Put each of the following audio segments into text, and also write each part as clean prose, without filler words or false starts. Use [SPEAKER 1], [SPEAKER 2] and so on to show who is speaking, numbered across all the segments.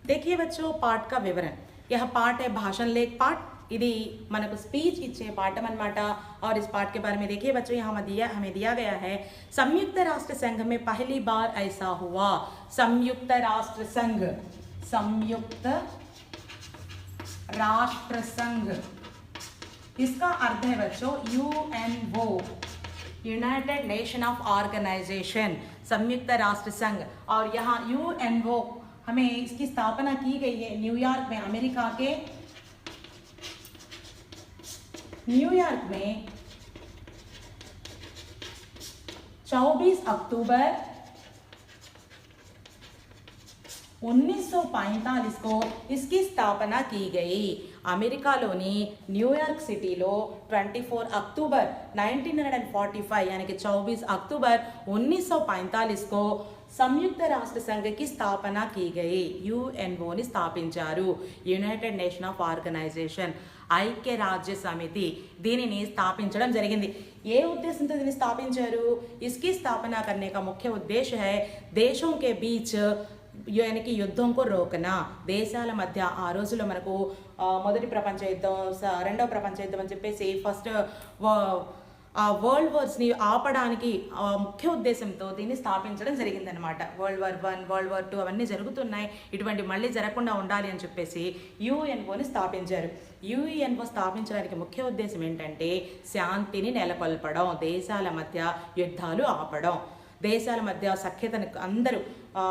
[SPEAKER 1] देखिए बच्चों, पाठ का विवरण। यह पाठ है भाषण लेख पाठ। ఇది మనకు స్పీచ్ ఇచ్చే పాఠం అన్నమాట। और इस पाठ के बारे में देखिए बच्चों, यहाँ हमें दिया गया है संयुक्त राष्ट्र संघ में पहली बार ऐसा हुआ। संयुक्त राष्ट्र संघ, संयुक्त राष्ट्र संघ, इसका अर्थ है बच्चों UNO, united nation of organisation, संयुक्त राष्ट्र संघ। और यहाँ यूएनओ हमें इसकी स्थापना की गई है न्यूयॉर्क में, अमेरिका के न्यूयॉर्क में 24 अक्टूबर 1945 को इसकी स्थापना की गई। అమెరికాలోని న్యూయార్క్ సిటీలో 24 अक्टूबर 1945 यानी कि 24 अक्टूबर 1945 को संयुक्त राष्ट्र संघ की स्थापना की गई। యుఎన్ఓని స్థాపించారు, యునైటెడ్ నేషన్ ఆఫ్ ఆర్గనైజేషన్, ఐక్య రాజ్య సమితి, దీనిని స్థాపించడం జరిగింది। ఏ ఉద్దేశంతో దీన్ని స్థాపించారు? इसकी स्थापना करने का मुख्य उद्देश्य है देशों के बीच यानी कि యుద్ధం को रोकना। దేశాల మధ్య ఆ రోజుల్లో మనకు మొదటి ప్రపంచ యుద్ధం, రెండవ ప్రపంచ యుద్ధం అని చెప్పేసి ఫస్ట్ వరల్డ్ వార్స్ని ఆపడానికి ముఖ్య ఉద్దేశంతో దీన్ని స్థాపించడం జరిగిందనమాట। వరల్డ్ వార్ 1, వరల్డ్ వార్ 2 అవన్నీ జరుగుతున్నాయి, ఇటువంటి మళ్ళీ జరగకుండా ఉండాలి అని చెప్పేసి యుఎన్ఓని స్థాపించారు। యుఎన్ఓ స్థాపించడానికి ముఖ్య ఉద్దేశం ఏంటంటే శాంతిని నెలకొల్పడం, దేశాల మధ్య యుద్ధాలు ఆపడం, దేశాల మధ్య సఖ్యతను అందరూ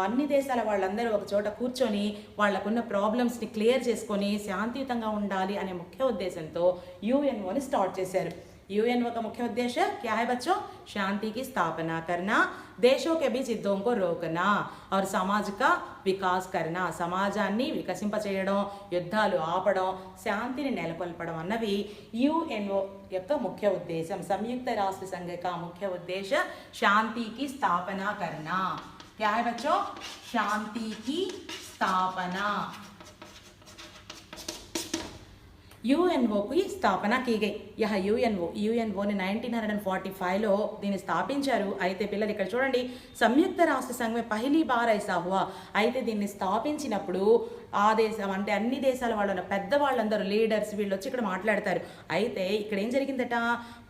[SPEAKER 1] అన్ని దేశాల వాళ్ళందరూ ఒక చోట కూర్చొని వాళ్ళకున్న ప్రాబ్లమ్స్ని క్లియర్ చేసుకొని శాంతియుతంగా ఉండాలి అనే ముఖ్య ఉద్దేశంతో యుఎన్ఓని స్టార్ట్ చేశారు। यूएनओ का मुख्य उद्देश्य क्या है बच्चों? शांति की स्थापना करना, देशों के बीच युद्धों को रोकना और समाज का विकास करना, సమాజాన్ని వికసింపచేయడం, యుద్ధాలు ఆపడం, శాంతిని నెలకొల్పడం అన్నవి యుఎన్ఓ యొక్క ముఖ్య ఉద్దేశం। संयुक्त राष्ट्र संघ का मुख्य उद्देश्य शांति की स्थापना करना। क्या है बच्चों? शांति की स्थापना। యుఎన్ఓ की స్థాపన की गई। यह యుఎన్ఓని 1945లో దీన్ని స్థాపించారు। అయితే పిల్లలు ఇక్కడ చూడండి, సంయుక్త రాష్ట్ర సంఘ में पहली बार ऐसा हुआ। అయితే దీన్ని స్థాపించినప్పుడు ఆ దేశం అంటే అన్ని దేశాల వాళ్ళు ఉన్న పెద్దవాళ్ళందరూ లీడర్స్ వీళ్ళు వచ్చి ఇక్కడ మాట్లాడతారు। అయితే ఇక్కడ ఏం జరిగిందట?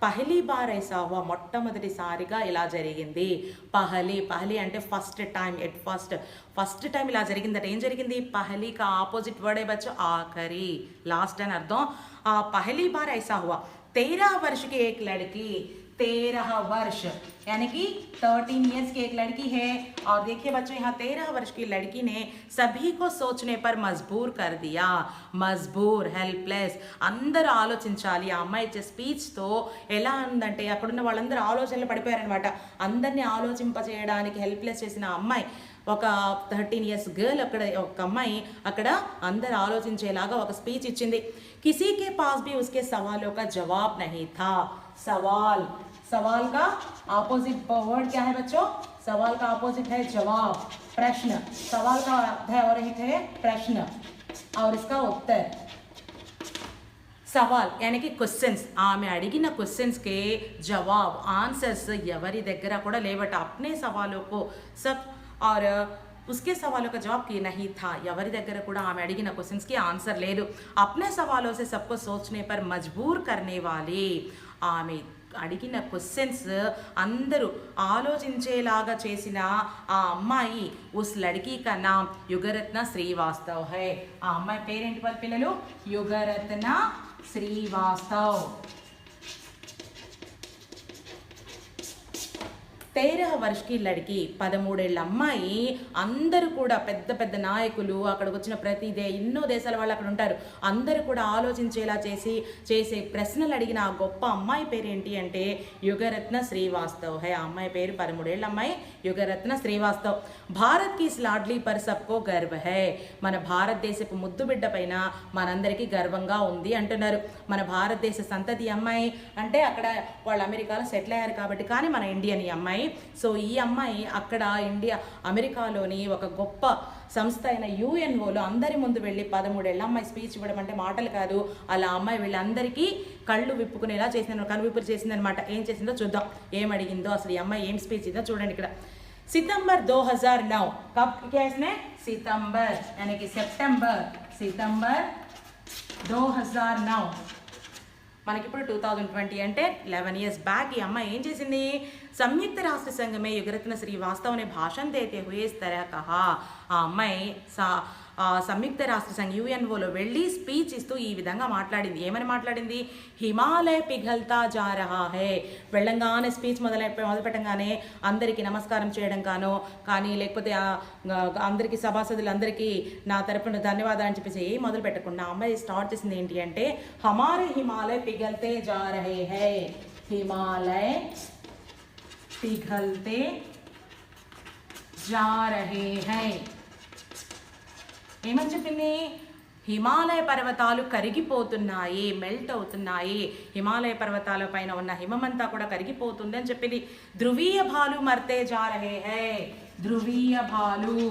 [SPEAKER 1] పహలీ బార్ ఐసా హువా, మొట్టమొదటిసారిగా ఇలా జరిగింది। పహలీ అంటే ఫస్ట్ టైం, ఫస్ట్ టైం ఇలా జరిగిందట। ఏం జరిగింది? పహలీకా ఆపోజిట్ వర్డ్ ఏ బచ్చో ఆఖరి, లాస్ట్ అని అర్థం। पहली बार ऐसा हुआ 13 वर्ष की एक लड़की, 13 वर्ष यानी कि 13 ईयर्स की एक लड़की है। और देखिए बच्चों, यहाँ 13 वर्ष की लड़की ने सभी को सोचने पर मजबूर कर दिया। మజ్బూర్, హెల్ప్లెస్, అందరూ ఆలోచించాలి। ఆ అమ్మాయి ఇచ్చే స్పీచ్తో ఎలా ఉందంటే అక్కడున్న వాళ్ళందరూ ఆలోచనలు పడిపోయారనమాట। అందరినీ ఆలోచింపచేయడానికి హెల్ప్లెస్ చేసిన అమ్మాయి, ఒక 13 ఇయర్స్ గర్ల్ అక్కడ, ఒక అమ్మాయి అక్కడ అందరు ఆలోచించేలాగా ఒక స్పీచ్ ఇచ్చింది। किसी के पास भी उसके सवालों का जवाब नहीं था। सवाल का ऑपोजिट वर्ड क्या है बच्चों? सवाल का ऑपोजिट है जवाब, प्रश्न। सवाल का अर्थ है और एक है प्रश्न और इसका उत्तर। సవాల్ यानी कि క్వశ్చన్స్, ఆమె అడిగిన క్వశ్చన్స్కే జవాబ్, ఆన్సర్స్ ఎవరి దగ్గర కూడా లేవట। అప్నే సవాలుకు సబ్ और उसके सवालों का जवाब की नहीं था, ఎవరి దగ్గర కూడా ఆమె అడిగిన క్వశ్చన్స్కి ఆన్సర్ లేదు। अपने सवालों से सबको सोचने पर मजबूर करने वाली, ఆమె అడిగిన క్వశ్చన్స్ అందరూ ఆలోచించేలాగా చేసిన ఆ అమ్మాయి ఉస్ లड़की का नाम యుగరత్న శ్రీవాస్తవ్ है। ఆ అమ్మాయి పేరేంటి వాళ్ళ పిల్లలు? యుగరత్న శ్రీవాస్తవ్। 13 वर्ष की लड़की, 13 ఏళ్ల అమ్మాయి। అందరూ కూడా పెద్ద పెద్ద నాయకులు, అక్కడికి వచ్చిన ప్రతిదే ఎన్నో దేశాల వాళ్ళు అక్కడ ఉంటారు, అందరూ కూడా ఆలోచించేలా చేసే ప్రశ్నలు అడిగిన ఆ గొప్ప అమ్మాయి పేరేంటి అంటే యుగరత్న శ్రీవాస్తవ్ హై। ఆ అమ్మాయి పేరు 13 ఏళ్ల అమ్మాయి యుగరత్న శ్రీవాస్తవ్। భారత్ కి ఇస్ లాడ్లీ పర్ సబ్కో గర్వ హై, మన భారతదేశపు ముద్దు బిడ్డ పైన మనందరికీ గర్వంగా ఉంది అంటున్నారు। మన భారతదేశ సంతతి అమ్మాయి అంటే అక్కడ వాళ్ళు అమెరికాలో సెటిల్ అయ్యారు కాబట్టి, కానీ మన ఇండియన్ ఈ అమ్మాయి। సో ఈ అమ్మాయి అక్కడ అమెరికాలోని ఒక గొప్ప సంస్థ అయిన యుఎన్ఓలో అందరి ముందు వెళ్ళి 13 ఏళ్ల అమ్మాయి స్పీచ్ ఇవ్వడం అంటే మాటలు కాదు। అలా అమ్మాయి వీళ్ళందరికీ కళ్ళు విప్పుకునేలా చేసింది, కళ్ళు విప్పులు చేసింది అనమాట। ఏం చేసిందో చూద్దాం, ఏం అడిగిందో, అసలు ఈ అమ్మాయి ఏం స్పీచ్ ఇద్దో చూడండి ఇక్కడ। सितंबर 2009, कब किया इसने? सितंबर यानी कि सितंबर 2009. మనకి ఇప్పుడు 2020 అంటే 11 years बैक ఈ అమ్మాయి ఏం చేసింది? संयुक्त राष्ट्र संघ में युगरत्न श्रीवास्तव ने भाषण देते हुए इस तरह कहा. ఆ అమ్మాయి సంయుక్త రాష్ట్ర సంఘ యుఎన్ఓలో వెళ్ళి స్పీచ్ ఇస్తూ ఈ విధంగా మాట్లాడింది. ఏమని మాట్లాడింది? హిమాలయ పిఘల్తా జా రహా హై. వెళ్ళంగానే స్పీచ్ మొదలుపెట్టంగానే అందరికీ నమస్కారం చేయడం కానీ లేకపోతే అందరికీ సభాసదులందరికీ నా తరపున ధన్యవాదాలు అని చెప్పేసి ఏం మొదలు పెట్టకుండా అమ్మాయి స్టార్ట్ చేసింది ఏంటి అంటే హమారే హిమాలయ పిఘల్తే జా రహే హై. హిమాలయ पिघलते जा रहे हैं. ఏమని చెప్పింది? హిమాలయ పర్వతాలు కరిగిపోతున్నాయి, మెల్ట్ అవుతున్నాయి. హిమాలయ పర్వతాల పైన ఉన్న హిమమంతా కూడా కరిగిపోతుంది అని చెప్పింది. ధ్రువీయ భాలు మర్తే జా రహే హై. ధ్రువీయ భాలు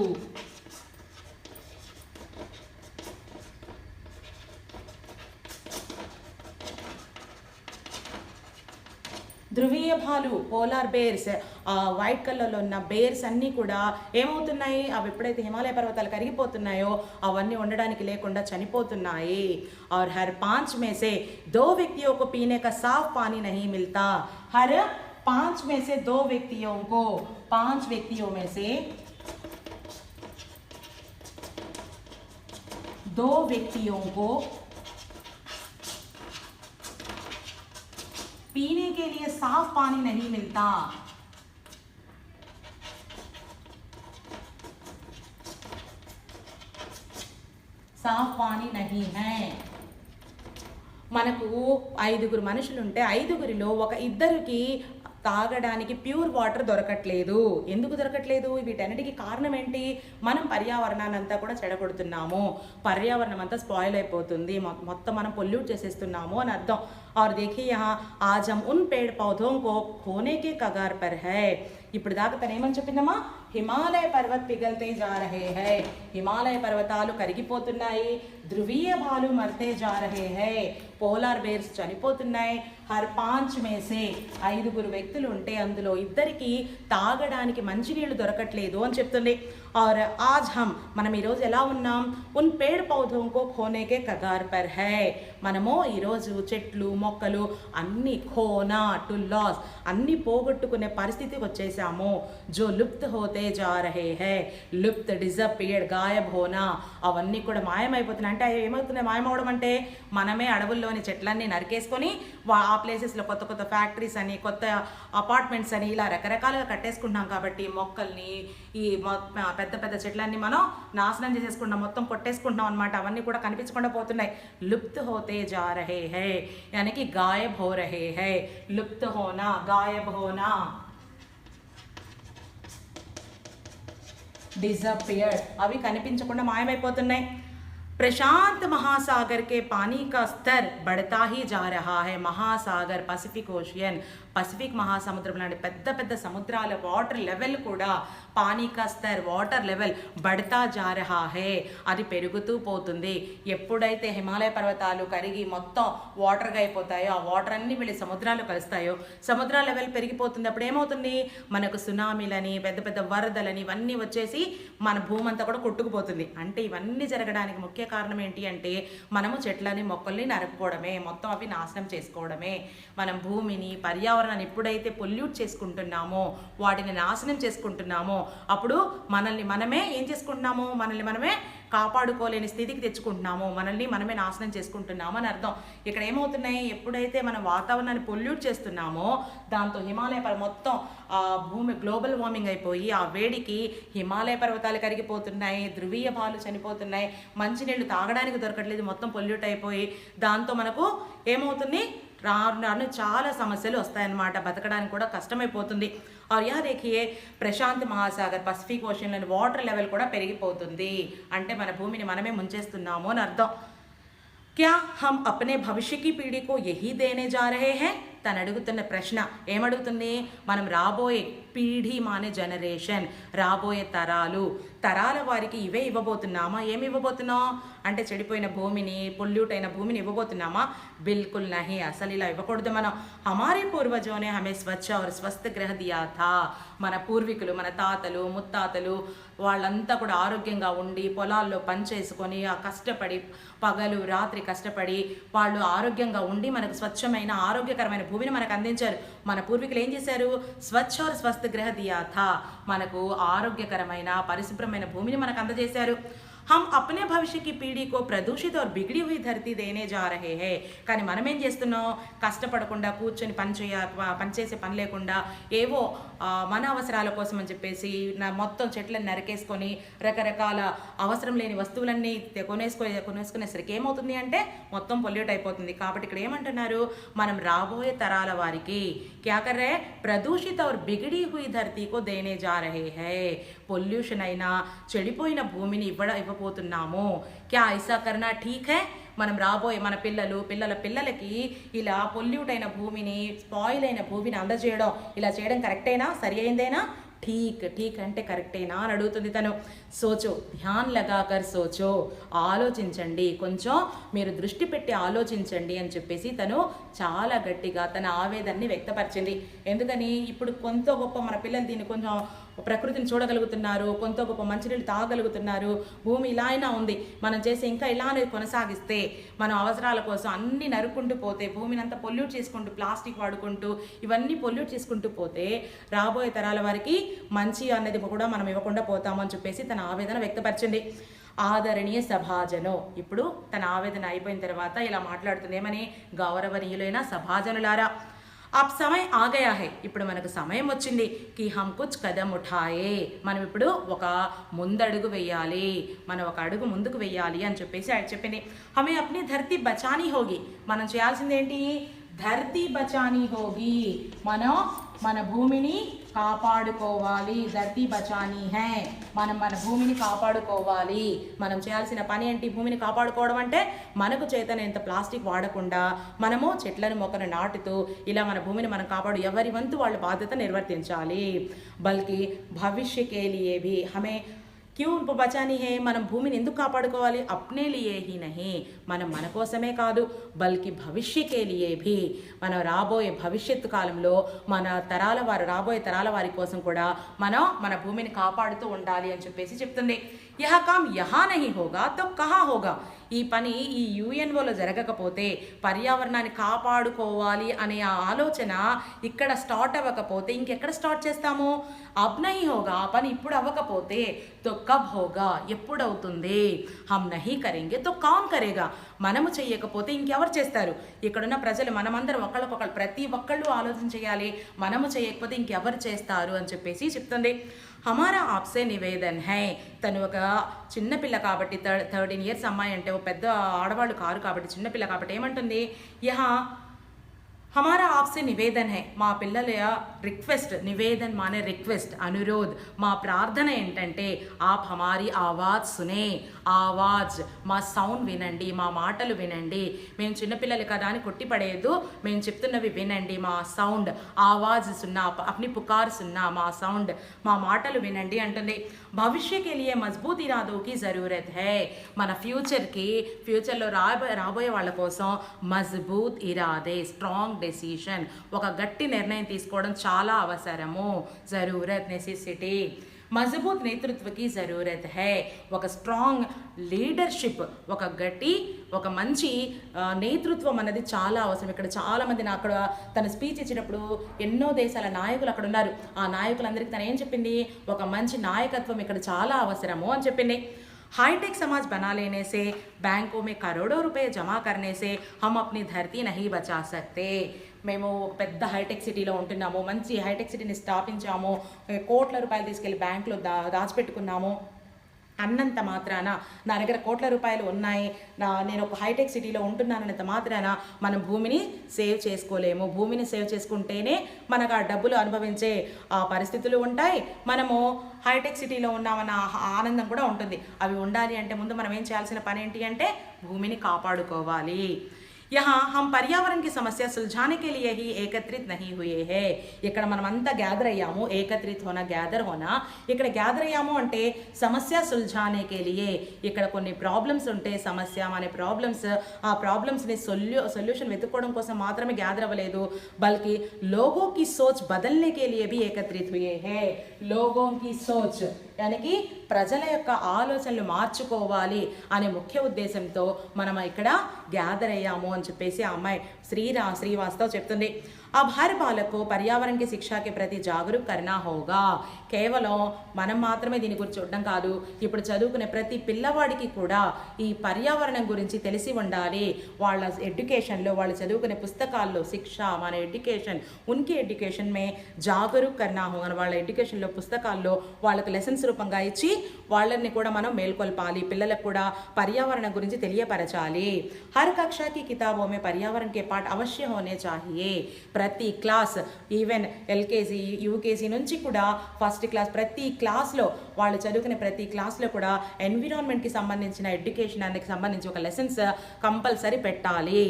[SPEAKER 1] ధ్రువీయ భాలు పోలార్ బేర్స్, వైట్ కలర్లో ఉన్న బేర్స్ అన్నీ కూడా ఏమవుతున్నాయి? అవి ఎప్పుడైతే హిమాలయ పర్వతాలు కరిగిపోతున్నాయో అవన్నీ ఉండడానికి లేకుండా చనిపోతున్నాయి. और हर 5 में से 2 व्यक्तियों को पीने का साफ पानी नहीं मिलता. हर 5 में से 2 व्यक्तियों को, 5 व्यक्तियों में से 2 व्यक्तियों को पीने के लिए साफ पानी नहीं मिलता. साफ पानी नहीं है. మనకు 5 మనుషులు ఉంటే 5 ఒక ఇద్దరికి తాగడానికి ప్యూర్ వాటర్ దొరకట్లేదు. ఎందుకు దొరకట్లేదు? వీటన్నిటికీ కారణం ఏంటి? మనం పర్యావరణాన్ని అంతా కూడా చెడగొడుతున్నాము, పర్యావరణం అంతా స్పాయిల్ అయిపోతుంది, మొత్తం మనం పొల్యూట్ చేసేస్తున్నాము అని అర్థం. और देखिए यहाँ आज हम उन पेड़ पौधों को खोने के कगार पर है. ఇప్పుడు దాకా తను ఏమని చెప్పిందమ్మా? హిమాలయ పర్వత్ పిఘల్తే జా రహే హై. హిమాలయ పర్వతాలు కరిగిపోతున్నాయి. ధ్రువీయ భాలు మర్తే జా రహే హై. పోలార్ బేర్స్ చనిపోతున్నాయి. హర్ 5 में से 5 వ్యక్తులు ఉంటే అందులో ఇద్దరికి తాగడానికి మంచినీళ్ళు దొరకట్లేదు అని చెప్తుంది. और आज हम మనం ఈరోజు ఎలా ఉన్నాం? ఉన్ పేడ్ పౌధోం కో ఖోనే కే కగార్ పర్ హై. మనము ఈరోజు చెట్లు మొక్కలు అన్ని ఖోనా టు లాస్ అన్ని పోగొట్టుకునే పరిస్థితికి వచ్చేసాము. జో లుప్త్ హోతే జా రహే హై. లుప్త్ డిజపియర్డ్ గాయబ్ హోనా అవన్నీ కూడా మాయమైపోతున్నాయి. అంటే ఏమవుతున్నాయి మాయమవడం అంటే? మనమే అడవుల్లోని చెట్లన్నీ నరికేసుకొని ఆ ప్లేసెస్లో కొత్త కొత్త ఫ్యాక్టరీస్ అని కొత్త అపార్ట్మెంట్స్ అని ఇలా రకరకాలుగా కట్టేసుకుంటున్నాం. కాబట్టి మొక్కల్ని ఈ పెద్ద పెద్ద చెట్లన్నీ మనం నాశనం చేసేసుకుంటున్నాం, మొత్తం కొట్టేసుకుంటున్నాం అనమాట. అవన్నీ కూడా కనిపించకుండా పోతున్నాయి. లుప్త్ హోతే జా రహే హై यानी कि गायब हो रहे हैं. लुप्त होना, गायब होना, डिसअपियर्ड అవి కనిపించకుండా మాయమైపోతున్నాయి. प्रशांत महासागर के पानी का स्तर बढ़ता ही जा रहा है. महासागर पैसिफिक ओशियन, పసిఫిక్ మహాసముద్రం లాంటి పెద్ద పెద్ద సముద్రాల వాటర్ లెవెల్ కూడా పానీ కా స్తర్ వాటర్ లెవెల్ బడతా జా రహా హై. అది పెరుగుతూ పోతుంది. ఎప్పుడైతే హిమాలయ పర్వతాలు కరిగి మొత్తం వాటర్గా అయిపోతాయో, ఆ వాటర్ అన్ని వెళ్ళి సముద్రాలు కలుస్తాయో, సముద్ర లెవెల్ పెరిగిపోతుంది. అప్పుడు ఏమవుతుంది? మనకు సునామీలని పెద్ద పెద్ద వరదలని ఇవన్నీ వచ్చేసి మన భూమి అంతా కూడా కొట్టుకుపోతుంది. అంటే ఇవన్నీ జరగడానికి ముఖ్య కారణం ఏంటి అంటే మనము చెట్లని మొక్కల్ని నరుక్కోవడమే, మొత్తం అవి నాశనం చేసుకోవడమే. మనం భూమిని పర్యావరణాన్ని ఎప్పుడైతే పొల్యూట్ చేసుకుంటున్నామో, వాటిని నాశనం చేసుకుంటున్నామో, అప్పుడు మనల్ని మనమే ఏం చేసుకుంటున్నాము? మనల్ని మనమే కాపాడుకోలేని స్థితికి తెచ్చుకుంటున్నాము, మనల్ని మనమే నాశనం చేసుకుంటున్నాము అని అర్థం. ఇక్కడ ఏమవుతున్నాయి? ఎప్పుడైతే మనం వాతావరణాన్ని పొల్యూట్ చేస్తున్నామో దాంతో హిమాలయ మొత్తం భూమి గ్లోబల్ వార్మింగ్ అయిపోయి ఆ వేడికి హిమాలయ పర్వతాలు కరిగిపోతున్నాయి, ధ్రువీయ భాలు చనిపోతున్నాయి, మంచినీళ్ళు తాగడానికి దొరకట్లేదు, మొత్తం పొల్యూట్ అయిపోయి దాంతో మనకు ఏమవుతుంది? రాను చాలా సమస్యలు వస్తాయన్నమాట, బతకడానికి కూడా కష్టమైపోతుంది. और यह देखिए ప్రశాంత్ మహాసాగర్ పసిఫిక్ ఓషన్లోని వాటర్ లెవెల్ కూడా పెరిగిపోతుంది. అంటే మన భూమిని మనమే ముంచేస్తున్నాము అని అర్థం. क्या हम अपने भविष्य की पीढ़ी को यही देने जा रहे हैं? తను అడుగుతున్న ప్రశ్న ఏమడుగుతుంది, మనం రాబోయే పీఢీ మానే జనరేషన్, రాబోయే తరాల వారికి ఇవే ఇవ్వబోతున్నామా, ఏమి ఇవ్వబోతున్నాం అంటే చెడిపోయిన భూమిని, పొల్యూట్ అయిన భూమిని ఇవ్వబోతున్నామా? బిల్కుల్ నహి, అసలు ఇలా ఇవ్వకూడదు మనం. హమారే పూర్వజోనే హమే స్వచ్ఛ और స్వస్థ గ్రహ దియా థా, మన పూర్వీకులు, మన తాతలు ముత్తాతలు వాళ్ళంతా కూడా ఆరోగ్యంగా ఉండి పొలాల్లో పనిచేసుకొని ఆ కష్టపడి పగలు రాత్రి కష్టపడి వాళ్ళు ఆరోగ్యంగా ఉండి మనకు స్వచ్ఛమైన ఆరోగ్యకరమైన భూమిని మనకు అందించారు. మన పూర్వీకులు ఏం చేశారు, స్వచ్ఛ और స్వస్థ గ్రహ దియా థా, మనకు ఆరోగ్యకరమైన పరిశుభ్రమైన భూమిని మనకు అందజేశారు. हम अपने भविष्य की पीढ़ी को प्रदूषित और बिगड़ी हुई धरती देने जा रहे हैं. కానీ మనం ఏం చేస్తున్నాం, కష్టపడకుండా కూర్చొని పనిచేసే పని లేకుండా ఏవో మన అవసరాల కోసం అని చెప్పేసి మొత్తం చెట్లను నరికేసుకొని రకరకాల అవసరం లేని వస్తువులన్నీ కొనేసుకునేసరికి ఏమవుతుంది అంటే మొత్తం పొల్యూట్ అయిపోతుంది. కాబట్టి ఇక్కడ ఏమంటున్నారు, మనం రాబోయే తరాల వారికి క్యా కర్ రహే, ప్రదూషిత और बिगड़ी हुई धरती को देने जा रहे हैं, పొల్యూషన్ అయినా చెడిపోయిన భూమిని ఇవ్వబోతున్నాము. క్యా ఐసా కర్నా ఠీక్ హై, మనం రాబోయే మన పిల్లల పిల్లలకి ఇలా పొల్యూట్ అయిన భూమిని, స్పాయిల్ అయిన భూమిని అందజేయడం, ఇలా చేయడం కరెక్టేనా, సరి అయిందేనా? ఠీక్ అంటే కరెక్టేనా అని అడుగుతుంది తను. సోచో, ధ్యాన్ లగాకర్ సోచో, ఆలోచించండి, కొంచెం మీరు దృష్టి పెట్టి ఆలోచించండి అని చెప్పేసి తను చాలా గట్టిగా తన ఆవేదనని వ్యక్తపరిచింది. ఎందుకని, ఇప్పుడు కొంత గొప్ప మన పిల్లలు దీన్ని కొంచెం ప్రకృతిని చూడగలుగుతున్నారు, కొంత గొప్ప మంచినీళ్ళు తాగలుగుతున్నారు, భూమి ఇలా అయినా ఉంది, మనం చేసి ఇంకా ఇలానే కొనసాగిస్తే మనం అవసరాల కోసం అన్ని నరుక్కుంటూ పోతే, భూమిని అంతా పొల్యూట్ చేసుకుంటూ ప్లాస్టిక్ వాడుకుంటూ ఇవన్నీ పొల్యూట్ చేసుకుంటూ పోతే రాబోయే తరాల వారికి మంచి అనేది కూడా మనం ఇవ్వకుండా పోతాము అని చెప్పేసి తన ఆవేదన వ్యక్తపరిచింది. ఆదరణీయ సభాజనో, ఇప్పుడు తన ఆవేదన అయిపోయిన తర్వాత ఇలా మాట్లాడుతుంది ఏమని, గౌరవనీయులైన సభాజనులారా, అప్ సమయం ఆగయా హై, ఇప్పుడు మనకు సమయం వచ్చింది, కి హమ్ కుచ్ కదం ఉఠాయే, మనం ఇప్పుడు ఒక ముందడుగు వెయ్యాలి, మనం ఒక అడుగు ముందుకు వెయ్యాలి అని చెప్పేసి ఆయన చెప్పింది. హమే అప్ని ధర్తీ బచానీ హోగి, మనం చేయాల్సింది ఏంటి, ధర్తీ బచానీ హోగి, మనం మన భూమిని కాపాడుకోవాలి. ధర్తీ బచానీ హై, మనం మన భూమిని కాపాడుకోవాలి. మనం చేయాల్సిన పని ఏంటి, భూమిని కాపాడుకోవడం అంటే మనకు చేతనంత ప్లాస్టిక్ వాడకుండా మనము చెట్లను మొక్కను నాటుతూ ఇలా మన భూమిని మనం ఎవరి వంతు వాళ్ళ బాధ్యత నిర్వర్తించాలి. బల్కి భవిష్యకే లియే భీ హమే క్యూ బచానీ హే, మనం భూమిని ఎందుకు కాపాడుకోవాలి, అప్నే లియే హీ నహీ, మనం మన కోసమే కాదు, బల్కి భవిష్యకే లియే భీ, మనం రాబోయే భవిష్యత్తు కాలంలో రాబోయే తరాల వారి కోసం కూడా మనం మన భూమిని కాపాడుతూ ఉండాలి అని చెప్పేసి చెప్తుంది. యహ కామ్ యహా నహీ హోగా తో కహా హోగా, ఈ పని ఈ యుఎన్ఓలో జరగకపోతే, పర్యావరణాన్ని కాపాడుకోవాలి అనే ఆ ఆలోచన ఇక్కడ స్టార్ట్ అవ్వకపోతే ఇంకెక్కడ స్టార్ట్ చేస్తాము, అబ్ నహీ హోగా, ఆ పని ఇప్పుడు అవ్వకపోతే తో కబ్ హోగా, ఎప్పుడు అవుతుంది, హమ్ నహీ కరేంగే తో కామ్ కరేగా, మనము చెయ్యకపోతే ఇంకెవరు చేస్తారు, ఇక్కడున్న ప్రజలు మనమందరం ఒకళ్ళకొకళ్ళు ప్రతి ఒక్కళ్ళు ఆలోచన చేయాలి, మనము చేయకపోతే ఇంకెవరు చేస్తారు అని చెప్పేసి చెప్తుంది. హమారా ఆప్సే నివేదన్ హై, తను ఒక చిన్నపిల్ల కాబట్టి 13 years అమ్మాయి అంటే ఒక పెద్ద ఆడవాళ్ళు కారు కాబట్టి చిన్నపిల్ల కాబట్టి ఏమంటుంది, యహా हमारा आपसे निवेदन है, మా పిల్లల రిక్వెస్ట్, నివేదన్ మానే రిక్వెస్ట్, అనురోధ్, మా ప్రార్థన ఏంటంటే ఆప్ హమారీ ఆవాజ్ సునే, ఆవాజ్ మా సౌండ్ వినండి, మా మాటలు వినండి, మేము చిన్నపిల్లలు కదా అని కొట్టిపడేయద్దు, మేము చెప్తున్నవి వినండి, మా సౌండ్ ఆవాజ్ సున్నా, అప్ని పుకార్ సున్నా, మా సౌండ్ మా మాటలు వినండి అంటుంది. భవిష్యకే లియే మజ్బూత్ ఇరాదోకి జరూరత్ హై, మన ఫ్యూచర్లో రాబోయే వాళ్ళ కోసం మజ్బూత్ ఇరాదే, స్ట్రాంగ్ డెసిషన్, ఒక గట్టి నిర్ణయం తీసుకోవడం చాలా అవసరము. జరూరత్, నెసెసిటీ. మజబూత్ నేతృత్వకి జరూరత్ హై, ఒక స్ట్రాంగ్ లీడర్షిప్, ఒక మంచి నేతృత్వం అన్నది చాలా అవసరం. ఇక్కడ చాలామంది అక్కడ తన స్పీచ్ ఇచ్చినప్పుడు ఎన్నో దేశాల నాయకులు అక్కడ ఉన్నారు, ఆ నాయకులందరికీ తను ఏం చెప్పింది, ఒక మంచి నాయకత్వం ఇక్కడ చాలా అవసరము అని చెప్పింది. हाईटेक समाज बना लेने से, बैंकों में करोड़ों रुपए जमा करने से हम अपनी धरती नहीं बचा सकते. మేము పెద్ద హైటెక్ సిటీలో ఉంటున్నాము, మంచి హైటెక్ సిటీని స్థాపించాము, కోట్ల రూపాయలు తీసుకెళ్ళి బ్యాంకులో దాచిపెట్టుకున్నాము అన్నంత మాత్రాన, నా దగ్గర కోట్ల రూపాయలు ఉన్నాయి, నేను ఒక హైటెక్ సిటీలో ఉంటున్నానంత మాత్రాన మనం భూమిని సేవ్ చేసుకోలేము. భూమిని సేవ్ చేసుకుంటేనే మనకు ఆ డబ్బులు అనుభవించే పరిస్థితులు ఉంటాయి, మనము హైటెక్ సిటీలో ఉన్నామన్న ఆనందం కూడా ఉంటుంది. అవి ఉండాలి అంటే ముందు మనం ఏం చేయాల్సిన పని ఏంటి అంటే భూమిని కాపాడుకోవాలి. यहाँ हम पर्यावरण की समस्या सुलझाने के लिए ही एकत्रित नहीं हुए हैं. ఇక్కడ మనమంతా గ్యాదర్ అయ్యాము. ఏకత్రిత్ హోనా, గ్యాదర్ హోనా. ఇక్కడ గ్యాదర్ అయ్యాము అంటే సమస్య సుల్झाने के लिए. ఇక్కడ కొన్ని ప్రాబ్లమ్స్ ఉంటే సమస్య అనే ప్రాబ్లమ్స్, ఆ ప్రాబ్లమ్స్ ని సొల్యూషన్ వెతుక్కోవడం కోసం మాత్రమే గ్యాదర్ అవ్వలేదు, బల్కి लोगों की सोच बदलने के लिए भी एकत्रित हुए हैं. लोगों की सोच यानी ప్రజల యొక్క ఆలోచనలు మార్చుకోవాలి అనే ముఖ్య ఉద్దేశంతో మనం ఇక్కడ గ్యాదర్ అయ్యాము అని చెప్పేసి ఆ అమ్మాయి శ్రీవాస్తవ్ చెప్తుంది. अब हर बालक को पर्यावरण की शिक्षा के प्रति जागरूक करना होगा. కేవలం మనం మాత్రమే దీని గురించి చూడడం కాదు, ఇప్పుడు చదువుకునే ప్రతి పిల్లవాడికి కూడా ఈ పర్యావరణం గురించి తెలిసి ఉండాలి. వాళ్ళ ఎడ్యుకేషన్లో, వాళ్ళు చదువుకునే పుస్తకాల్లో శిక్ష మన ఎడ్యుకేషన్ ఉన్కి ఎడ్యుకేషన్ మే జాగరూక్ కర్నా హోగా. వాళ్ళ ఎడ్యుకేషన్లో పుస్తకాల్లో వాళ్ళకి లెసన్స్ రూపంగా ఇచ్చి వాళ్ళని కూడా మనం మేల్కొల్పాలి, పిల్లలకు కూడా పర్యావరణం గురించి తెలియపరచాలి. హర్ కక్షా కి కితాబో మే పర్యావరణ కే పాఠ అవశ్య హోనే చాహియే. ప్రతి క్లాస్, ఈవెన్ ఎల్కేజీ యూకేజీ నుంచి కూడా ఫస్ట్ క్లాస్, ప్రతి క్లాస్లో వాళ్ళు చదువుకునే ప్రతి క్లాస్లో కూడా ఎన్విరాన్మెంట్కి సంబంధించిన ఎడ్యుకేషన్కి సంబంధించి ఒక లెసన్స్ కంపల్సరీ పెట్టాలి.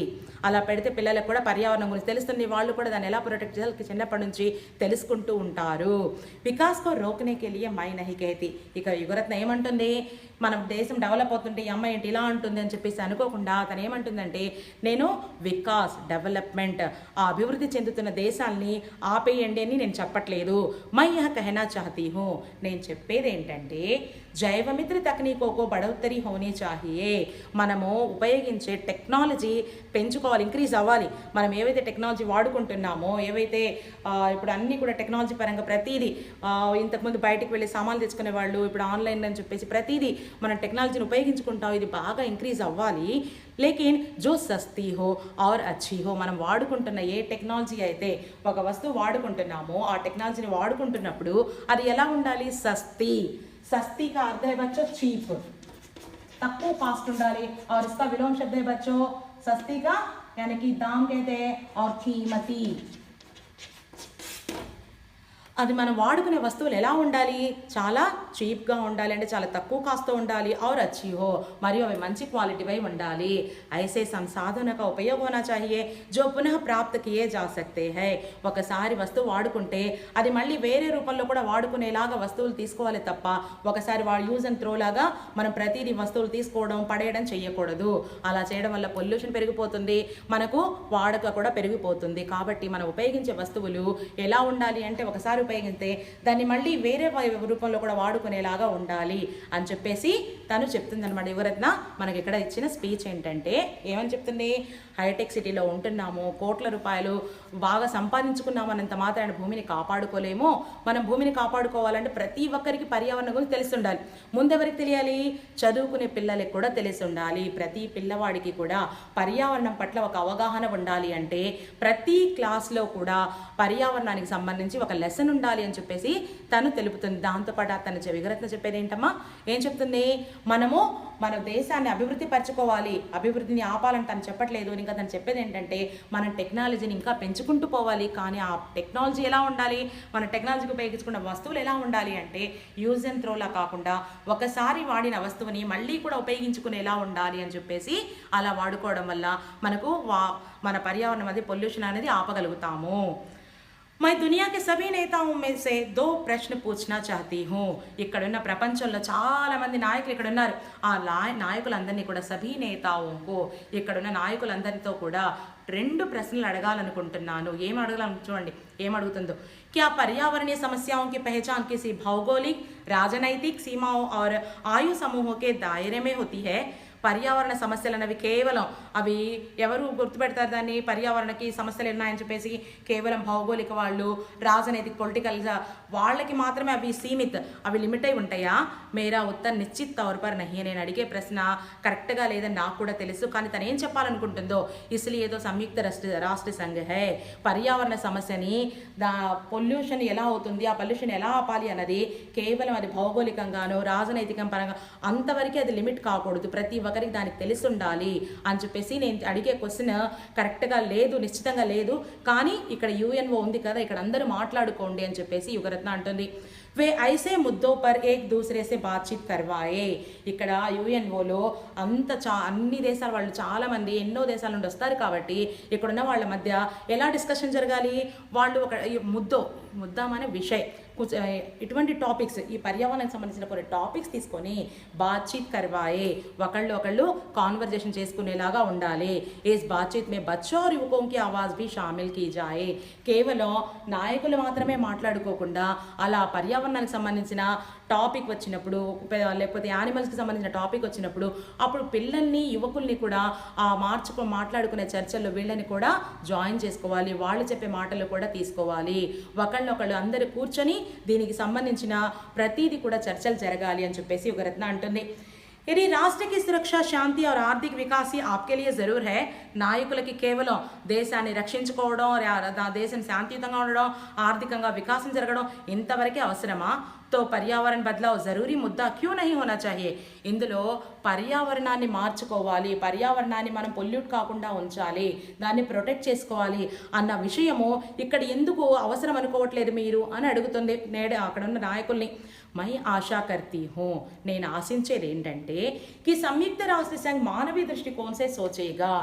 [SPEAKER 1] అలా పెడితే పిల్లలకు కూడా పర్యావరణం గురించి తెలుస్తుంది, వాళ్ళు కూడా దాన్ని ఎలా ప్రొటెక్ట్ చేయాలి చిన్నప్పటి నుంచి తెలుసుకుంటూ ఉంటారు. వికాస్కో రోకనేకి లియే మై నహి కేతి. ఇక యుగరత్న ఏమంటుంది, మన దేశం డెవలప్ అవుతుంటే ఈ అమ్మాయి ఏంటి ఇలా ఉంటుంది అని చెప్పేసి అనుకోకుండా తను ఏమంటుందంటే, నేను వికాస్, డెవలప్మెంట్, ఆ అభివృద్ధి చెందుతున్న దేశాల్ని ఆపేయండి అని నేను చెప్పట్లేదు. మై యహ కహనా చాహతీ హూ, నేను చెప్పేది ఏంటంటే జైవమిత్ర తక్నీకోకో బడౌత్తరి హోనీ చాహియే. మనము ఉపయోగించే టెక్నాలజీ పెంచుకోవాలి, ఇంక్రీజ్ అవ్వాలి. మనం ఏవైతే టెక్నాలజీ వాడుకుంటున్నామో, ఏవైతే ఇప్పుడు అన్నీ కూడా టెక్నాలజీ పరంగా ప్రతిదీ, ఇంతకుముందు బయటికి వెళ్ళి సామాన్లు తెచ్చుకునే వాళ్ళు ఇప్పుడు ఆన్లైన్ అని చెప్పేసి ప్రతిదీ మనం టెక్నాలజీని ఉపయోగించుకుంటాం, ఇది బాగా ఇంక్రీజ్ అవ్వాలి. లేకిన్ జో సస్తీ హో ఆర్ అచ్చీ హో, మనం వాడుకుంటున్న ఏ టెక్నాలజీ అయితే ఒక వస్తువు వాడుకుంటున్నామో ఆ టెక్నాలజీని వాడుకుంటున్నప్పుడు అది ఎలా ఉండాలి, సస్తీ. सस्ती का अर्थ है बच्चों चीप, तक्को कास्ट ఉండాలి. और इसका विलोम शब्द है बच्चों सस्ती का, यानी कि दाम कहते हैं, और कीमती. అది మనం వాడుకునే వస్తువులు ఎలా ఉండాలి, చాలా చీప్గా ఉండాలి, అంటే చాలా తక్కువ కాస్తో ఉండాలి. और अच्छी हो, మరియు అవి మంచి క్వాలిటీవై ఉండాలి. ऐसे संसाधनों का उपयोग होना चाहिए जो पुनः प्राप्त किए जा सकते हैं. ఒకసారి వస్తువు వాడుకుంటే అది మళ్ళీ వేరే రూపంలో కూడా వాడుకునేలాగా వస్తువులు తీసుకోవాలి తప్ప ఒకసారి వాడు యూజ్ అండ్ త్రో లాగా మనం ప్రతిదీ వస్తువులు తీసుకోవడం పడేయడం చేయకూడదు. అలా చేయడం వల్ల పొల్యూషన్ పెరిగిపోతుంది, మనకు వాడక కూడా పెరిగిపోతుంది. కాబట్టి మనం ఉపయోగించే వస్తువులు ఎలా ఉండాలి అంటే ఒకసారి ఉపయోగిస్తే దాన్ని మళ్ళీ వేరే రూపంలో కూడా వాడుకునేలాగా ఉండాలి అని చెప్పేసి తను చెప్తుంది అనమాట. యువరత్న మనకి ఇక్కడ ఇచ్చిన స్పీచ్ ఏంటంటే ఏమని చెప్తుంది, హైటెక్ సిటీలో ఉంటున్నాము, కోట్ల రూపాయలు బాగా సంపాదించుకున్నాము అన్నంత మాత్రాన భూమిని కాపాడుకోలేము. మనం భూమిని కాపాడుకోవాలంటే ప్రతి ఒక్కరికి పర్యావరణం గురించి తెలిసి ఉండాలి. ముందెవరికి తెలియాలి, చదువుకునే పిల్లలకి కూడా తెలిసి ఉండాలి. ప్రతి పిల్లవాడికి కూడా పర్యావరణం పట్ల ఒక అవగాహన ఉండాలి. అంటే ప్రతి క్లాస్లో కూడా పర్యావరణానికి సంబంధించి ఒక లెసన్ ఉండాలి అని చెప్పేసి తను తెలుపుతుంది. దాంతోపాటు తన విగరత్న చెప్పేది ఏంటమ్మా, ఏం చెప్తుంది, మనము మన దేశాన్ని అభివృద్ధి పరచుకోవాలి, అభివృద్ధిని ఆపాలని తను చెప్పట్లేదు. ఇంకా తను చెప్పేది ఏంటంటే మనం టెక్నాలజీని ఇంకా పెంచుకుంటూ పోవాలి. కానీ ఆ టెక్నాలజీ ఎలా ఉండాలి, మన టెక్నాలజీకి ఉపయోగించుకున్న వస్తువులు ఎలా ఉండాలి అంటే యూజ్ అండ్ త్రోలా కాకుండా ఒకసారి వాడిన వస్తువుని మళ్ళీ కూడా ఉపయోగించుకునేలా ఉండాలి అని చెప్పేసి అలా వాడుకోవడం వల్ల మనకు మన పర్యావరణం అది పొల్యూషన్ అనేది ఆపగలుగుతాము. मैं दुनिया के सभी नेताओं में से 2 प्रश्न पूछना चाहती हूँ. ఇక్కడున్న ప్రపంచంలో చాలా మంది నాయకులు ఇక్కడ ఉన్నారు. ఆ నాయకులందరినీ కూడా సభీ నేతాओं ఇక్కడున్న నాయకులందరితో కూడా 2 ప్రశ్నలు అడగాలనుకుంటున్నాను. ఏం అడగాలను చూడండి, ఏం అడుగుతుందో. क्या पर्यावरणीय समस्याओं की पहचान किसी भौगोलिक, राजनैतिक सीमाओं और आयु समूहों के दायरे में होती है? పర్యావరణ సమస్యలు అనేవి కేవలం అవి ఎవరు గుర్తుపెడతారు దాన్ని, పర్యావరణకి సమస్యలు ఉన్నాయని చెప్పేసి కేవలం భౌగోళిక వాళ్ళు, రాజనైతిక పొలిటికల్ వాళ్ళకి మాత్రమే అవి సీమిత్, అవి లిమిట్ అయి ఉంటాయా? మేరా ఉత్తర్ నిశ్చిత్ తౌర్ పర్ నహీ. నేను అడిగే ప్రశ్న కరెక్ట్గా లేదని నాకు కూడా తెలుసు, కానీ తను ఏం చెప్పాలనుకుంటుందో ఇస్లియే తో సంయుక్త రాష్ట్ర సంఘ హై. పర్యావరణ సమస్యని పొల్యూషన్ ఎలా అవుతుంది, ఆ పొల్యూషన్ ఎలా ఆపాలి అన్నది కేవలం అది భౌగోళికంగానో రాజనైతికం పరంగా అంతవరకు అది లిమిట్ కాకూడదు, ప్రతి ఒక్కరికి దానికి తెలిసి ఉండాలి అని చెప్పేసి నేను అడిగే క్వశ్చన్ కరెక్ట్గా లేదు, నిశ్చితంగా లేదు. కానీ ఇక్కడ యుఎన్ఓ ఉంది కదా, ఇక్కడ అందరూ మాట్లాడుకోండి అని చెప్పేసి యుగరత్న అంటుంది. వే ఐసే ముద్దో పర్ ఏక్ దూసరే సే బాత్చీత్ కర్వాయే. ఇక్కడ యుఎన్ఓలో అన్ని దేశాల వాళ్ళు చాలామంది ఎన్నో దేశాల నుండి వస్తారు కాబట్టి ఇక్కడున్న వాళ్ళ మధ్య ఎలా డిస్కషన్ జరగాలి, వాళ్ళు ఒక ముద్దామనే విషయం ఇటువంటి టాపిక్స్, ఈ పర్యావరణానికి సంబంధించిన కొన్ని టాపిక్స్ తీసుకొని బాత్చీత్ కర్వాయే, ఒకళ్ళు కాన్వర్జేషన్ చేసుకునేలాగా ఉండాలి. ఇస్ బాత్చీత్ మే బచ్చో और युवकों की आवाज़ भी शामिल की जाए. కేవలం నాయకులు మాత్రమే మాట్లాడుకోకుండా అలా పర్యావరణానికి సంబంధించిన టాపిక్ వచ్చినప్పుడు, లేకపోతే యానిమల్స్కి సంబంధించిన టాపిక్ వచ్చినప్పుడు అప్పుడు పిల్లల్ని యువకుల్ని కూడా ఆ మాట్లాడుకునే చర్చల్లో వీళ్ళని కూడా జాయిన్ చేసుకోవాలి, వాళ్ళు చెప్పే మాటలు కూడా తీసుకోవాలి. ఒకళ్ళొకళ్ళు అందరూ కూర్చొని దీనికి సంబంధించిన ప్రతిదీ కూడా చర్చలు జరగాలి అని చెప్పేసి యుగరత్న అంటుంది. यदि राष्ट्र की सुरक्षा शांति और आर्थिक विकास ही आपके लिए जरूर है, నాయకులకి కేవలం దేశాన్ని రక్షించుకోవడం, దేశం శాంతియుతంగా ఉండడం, ఆర్థికంగా వికాసం జరగడం ఇంతవరకే అవసరమా? తో పర్యావరణ బదలావ్ జరూరీ ముద్దా క్యూ నహీ హోనా చాహియే. ఇందులో పర్యావరణాన్ని మార్చుకోవాలి, పర్యావరణాన్ని మనం పొల్యూట్ కాకుండా ఉంచాలి, దాన్ని ప్రొటెక్ట్ చేసుకోవాలి అన్న విషయము ఇక్కడ ఎందుకు అవసరం అనుకోవట్లేదు మీరు అని అడుగుతుంది నేడు అక్కడ ఉన్న నాయకుల్ని. మై ఆశా కర్తీ హూ, నేను ఆశించేది ఏంటంటే కి సంయుక్త రాష్ట్ర సంఘ్ మానవీయ దృష్టికోణసే సోచేగా.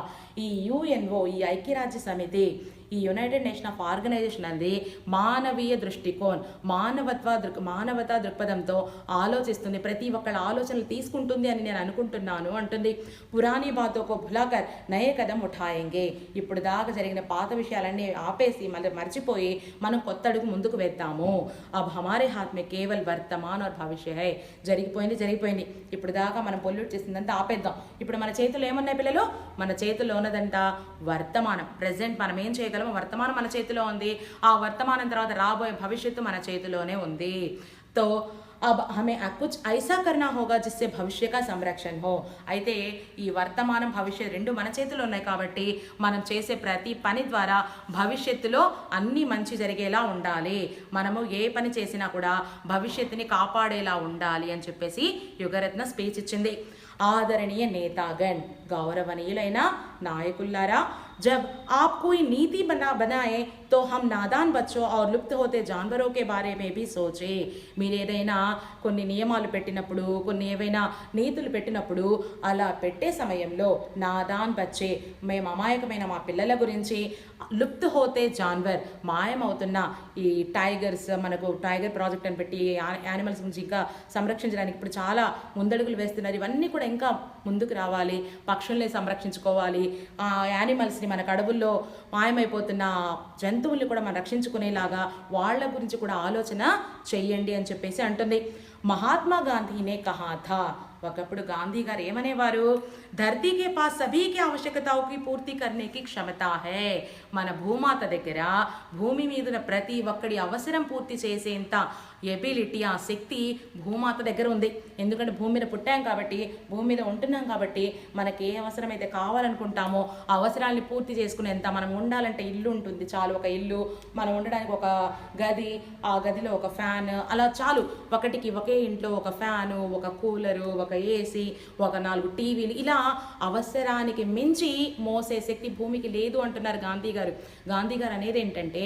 [SPEAKER 1] ఈ యుఎన్ఓ, ఈ ఐక్యరాజ్య సమితి, ఈ యునైటెడ్ నేషన్ ఆఫ్ ఆర్గనైజేషన్ అనేది మానవీయ దృష్టికోణ్, మానవతా దృక్పథంతో ఆలోచిస్తుంది, ప్రతి ఒక్కళ్ళ ఆలోచనలు తీసుకుంటుంది అని నేను అనుకుంటున్నాను అంటుంది. పురాణీ బాతోకో భులాకర్ నయే కదం ఉఠాయేంగే. ఇప్పుడు దాకా జరిగిన పాత విషయాలన్నీ ఆపేసి మళ్ళీ మర్చిపోయి మనం కొత్త అడుగు ముందుకు వేద్దాము. అబ్ హమారే హాత్ మే కేవల్ వర్తమాన్ और భవిష్య హై. జరిగిపోయింది. ఇప్పుడు దాకా మనం పొల్యూట్ చేసిందంతా ఆపేద్దాం. ఇప్పుడు మన చేతుల్లో ఏమున్నాయి పిల్లలు? మన చేతుల్లో ఉన్నదంతా వర్తమానం, ప్రెజెంట్. మనం ఏం చేయగలమో వర్తమానం మన చేతిలో ఉంది. ఆ వర్తమానం తర్వాత రాబోయే భవిష్యత్తు మన చేతిలోనే ఉంది. తో अब हमें कुछ ऐसा करना होगा जिससे भविष्य का संरक्षण हो. అయితే ఈ వర్తమానం భవిష్యత్ రెండు మన చేతిలో ఉన్నాయి కాబట్టి మనం చేసే ప్రతి పని ద్వారా భవిష్యత్తులో అన్ని మంచి జరిగేలా ఉండాలి, మనము ఏ పని చేసినా కూడా భవిష్యత్తుని కాపాడేలా ఉండాలి అని చెప్పేసి యుగరత్న స్పీచ్ ఇచ్చింది. ఆదరణీయ నేతాగణ్, గౌరవనీయులైన నాయకుల్లారా, जब आप कोई नीति बनाए तो हम नादान बच्चों और लुप्त होते जानवरों के बारे में भी सोचे. మీరు ఏదైనా కొన్ని నియమాలు పెట్టినప్పుడు, కొన్ని ఏవైనా నీతులు పెట్టినప్పుడు అలా పెట్టే సమయంలో నాదాన్ బచ్చే, మేము అమాయకమైన మా పిల్లల గురించి, లుప్త్ హోతే జాన్వర్, మాయమవుతున్న ఈ టైగర్స్, మనకు టైగర్ ప్రాజెక్ట్ అని పెట్టి యానిమల్స్ గురించి ఇంకా సంరక్షించడానికి ఇప్పుడు చాలా ముందడుగులు వేస్తున్నారు. ఇవన్నీ కూడా ఇంకా ముందుకు రావాలి, పక్షుల్ని సంరక్షించుకోవాలి, ఆ యానిమల్స్ని మనకు అడవుల్లో మాయమైపోతున్న జంతువుల్ని కూడా మనం రక్షించుకునేలాగా వాళ్ళ గురించి కూడా ఆలోచన చెయ్యండి అని చెప్పేసి అంటుంది. మహాత్మా గాంధీనే కహా థా, ఒకప్పుడు గాంధీ గారు ఏమనేవారు? ధర్తీకే పాస్ సభీకి ఆవశ్యకతాకి పూర్తి కర్నేకి క్షమతా హై. మన భూమాత దగ్గర, భూమి మీద ప్రతి ఒక్కడి అవసరం పూర్తి చేసేంత ఎబిలిటీ, ఆ శక్తి భూమాత దగ్గర ఉంది. ఎందుకంటే భూమి మీద పుట్టాం కాబట్టి, భూమి మీద ఉంటున్నాం కాబట్టి మనకి ఏ అవసరమైతే కావాలనుకుంటామో ఆ అవసరాల్ని పూర్తి చేసుకునేంత, మనం ఉండాలంటే ఇల్లు ఉంటుంది చాలు, ఒక ఇల్లు, మనం ఉండడానికి ఒక గది, ఆ గదిలో ఒక ఫ్యాన్, అలా చాలు. ఒకే ఇంట్లో ఒక ఫ్యాను, ఒక కూలరు, ఒక ఏసీ, ఒక 4 టీవీలు, ఇలా అవసరానికి మించి మోసే శక్తి భూమికి లేదు అంటున్నారు గాంధీ గారు. గాంధీ గారు అనేది ఏంటంటే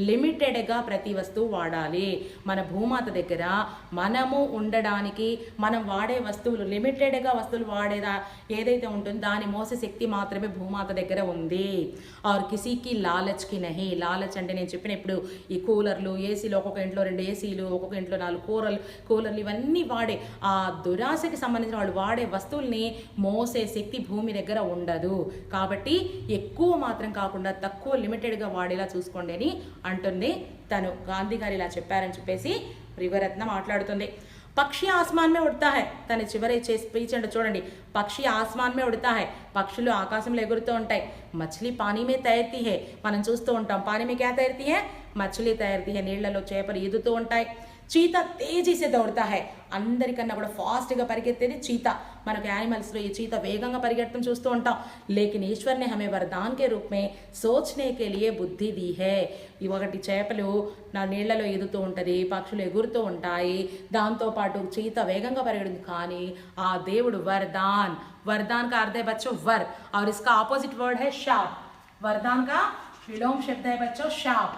[SPEAKER 1] లిమిటెడ్గా ప్రతి వస్తువు వాడాలి. మన భూమాత దగ్గర మనము ఉండడానికి మనం వాడే వస్తువులు, లిమిటెడ్గా వస్తువులు వాడేదా ఏదైతే ఉంటుందో దాని మోసే శక్తి మాత్రమే భూమాత దగ్గర ఉంది. ఆర్ కిసీకి లాలచ్కి నహి. లాలచ్ అంటే నేను చెప్పిన ఇప్పుడు ఈ కూలర్లు, ఏసీలు, ఒక్కొక్క ఇంట్లో 2 ఏసీలు, ఒక్కొక్క ఇంట్లో 4 కూలర్లు, ఇవన్నీ వాడే ఆ దురాశకి సంబంధించిన వాళ్ళు వాడే వస్తువుల్ని మోసే శక్తి భూమి దగ్గర ఉండదు. కాబట్టి ఎక్కువ మాత్రం కాకుండా తక్కువ లిమిటెడ్గా వాడేలా చూసుకోండి అని అంటుంది తను. గాంధీ గారు ఇలా చెప్పారని చెప్పేసి యుగరత్న మాట్లాడుతుంది. పక్షి ఆస్మాన్ మే ఉడతా హై, తన చివరి స్పీచ్ అంటే చూడండి, పక్షి ఆస్మాన్ మే ఉడతా హై, పక్షులు ఆకాశంలో ఎగురుతూ ఉంటాయి. మछली పానీ మే తైరతీ హై, మనం చూస్తూ ఉంటాం. పానీ మే క్యా తైరతీ హై? మछली తైరతీ హై, నీళ్లలో చేపలు ఈదుతూ ఉంటాయి. చీతా తేజీసే దౌడతా హై, అందరికన్నా కూడా ఫాస్ట్గా పరిగెత్తేది చీతా. మనకు యానిమల్స్లో ఈ చీతా వేగంగా పరిగెత్తడం చూస్తూ ఉంటాం. లేకిన్ ఈశ్వర్ నే హమే వరదాన్ కే రూప్ మే సోచ్నే కే లియే బుద్ధి दी है. ఒకటి చేపలు నీళ్లలో ఎదుగుతూ ఉంటుంది, పక్షులు ఎగురుతూ ఉంటాయి, దాంతోపాటు చీత వేగంగా పరిగెడుతుంది. కానీ ఆ దేవుడు వరదాన్, वरदान का अर्थ है बच्चों वर, और इसका ऑपोजिट वर्ड है शाप. वरदान का विलोम शब्द है बच्चों शाप.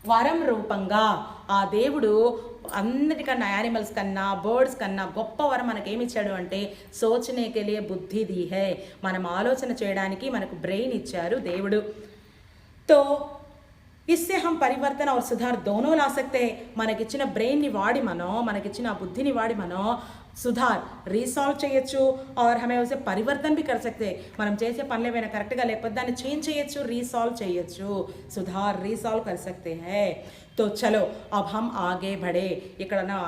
[SPEAKER 1] వరం రూపంగా ఆ దేవుడు అన్నిటికన్నా యానిమల్స్ కన్నా బర్డ్స్ కన్నా గొప్ప వరం మనకేమిచ్చాడు అంటే సోచనేకే లియే బుద్ధి दी है, మనం ఆలోచన చేయడానికి మనకు బ్రెయిన్ ఇచ్చారు దేవుడు. తో इससे हम परिवर्तन और सुधार दोनों ला सकते हैं. మనకిచ్చిన బ్రెయిన్ని వాడి మనకిచ్చిన ఆ బుద్ధిని వాడి సుధార్ రీసాల్వ్ చేయొచ్చు और हमें उसे परिवर्तन भी कर सकते हैं. మనం చేసే పనులు ఏమైనా కరెక్ట్గా లేకపోతే దాన్ని చేంజ్ చేయొచ్చు, రీసాల్వ్ చేయొచ్చు. సుధార్ రీసాల్వ్ कर सकते हैं. तो चलो अब हम आगे बढ़े.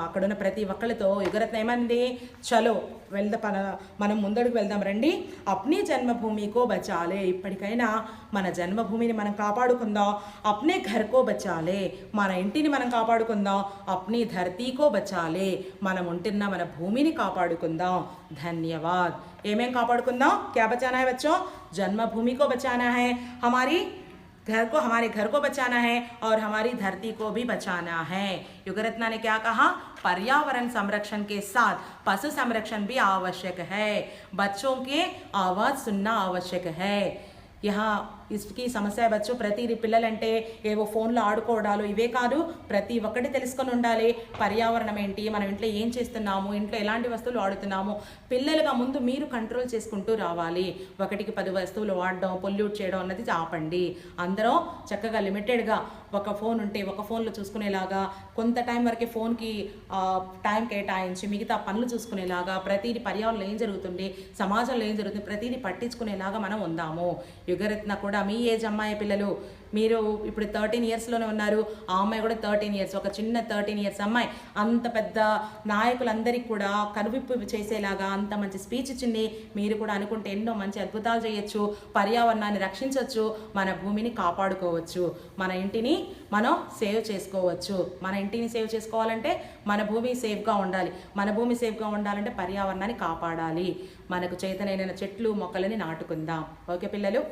[SPEAKER 1] అక్కడున్న ప్రతి ఒక్కళ్ళతో యుగరత్న ఏమంది, చలో మనం ముందడుగు వెళ్దాం రండి. అప్నీ జన్మభూమికో బచాలే, ఇప్పటికైనా మన జన్మభూమిని మనం కాపాడుకుందాం. అప్నే ఘర్కో బచాలే, మన ఇంటిని మనం కాపాడుకుందాం. అప్నీ ధరతీకో బచాలే, మనం ఉంటున్న మన భూమిని కాపాడుకుందాం. ధన్యవాద్. ఏమేం కాపాడుకుందాం? క్యా బచానా హై బచ్చో? జన్మభూమి को बचाना है, हमारे घर को बचाना है और हमारी धरती को भी बचाना है. युगरत्ना ने क्या कहा? पर्यावरण संरक्षण के साथ पशु संरक्षण भी आवश्यक है. बच्चों के आवाज़ सुनना आवश्यक है. यहाँ इसकी సమస్య బచ్చు ప్రతి పిల్లలంటే ఏవో ఫోన్లో ఆడుకోవడాలు ఇవే కాదు, ప్రతి ఒక్కటి తెలుసుకొని ఉండాలి. పర్యావరణం ఏంటి, మనం ఇంట్లో ఏం చేస్తున్నాము, ఇంట్లో ఎలాంటి వస్తువులు వాడుతున్నాము, పిల్లలుగా ముందు మీరు కంట్రోల్ చేసుకుంటూ రావాలి. 1కి 10 వస్తువులు వాడడం, పొల్యూట్ చేయడం అన్నది ఆపండి. అందరం చక్కగా లిమిటెడ్గా ఒక ఫోన్ ఉంటే ఒక ఫోన్లో చూసుకునేలాగా, కొంత టైం వరకే ఫోన్కి టైం కేటాయించి మిగతా పనులు చూసుకునేలాగా, ప్రతిదీ పర్యావరణంలో ఏం జరుగుతుంది, సమాజంలో ఏం జరుగుతుంది, ప్రతిదీ పట్టించుకునేలాగా మనం ఉందాము. యుగరత్న కూడా మీ ఏజ్ అమ్మాయి పిల్లలు, మీరు ఇప్పుడు 13 ఇయర్స్లోనే ఉన్నారు. ఆ అమ్మాయి కూడా 13 ఇయర్స్, ఒక చిన్న 13 ఇయర్స్ అమ్మాయి అంత పెద్ద నాయకులందరికీ కూడా కనువిప్పు చేసేలాగా అంత మంచి స్పీచ్ ఇచ్చింది. మీరు కూడా అనుకుంటే ఎన్నో మంచి అద్భుతాలు చేయొచ్చు, పర్యావరణాన్ని రక్షించవచ్చు, మన భూమిని కాపాడుకోవచ్చు, మన ఇంటిని మనం సేవ్ చేసుకోవచ్చు. మన ఇంటిని సేవ్ చేసుకోవాలంటే మన భూమి సేఫ్గా ఉండాలి. మన భూమి సేఫ్గా ఉండాలంటే పర్యావరణాన్ని కాపాడాలి. మనకు చేతనైన చెట్లు మొక్కలని నాటుకుందాం. ఓకే పిల్లలు.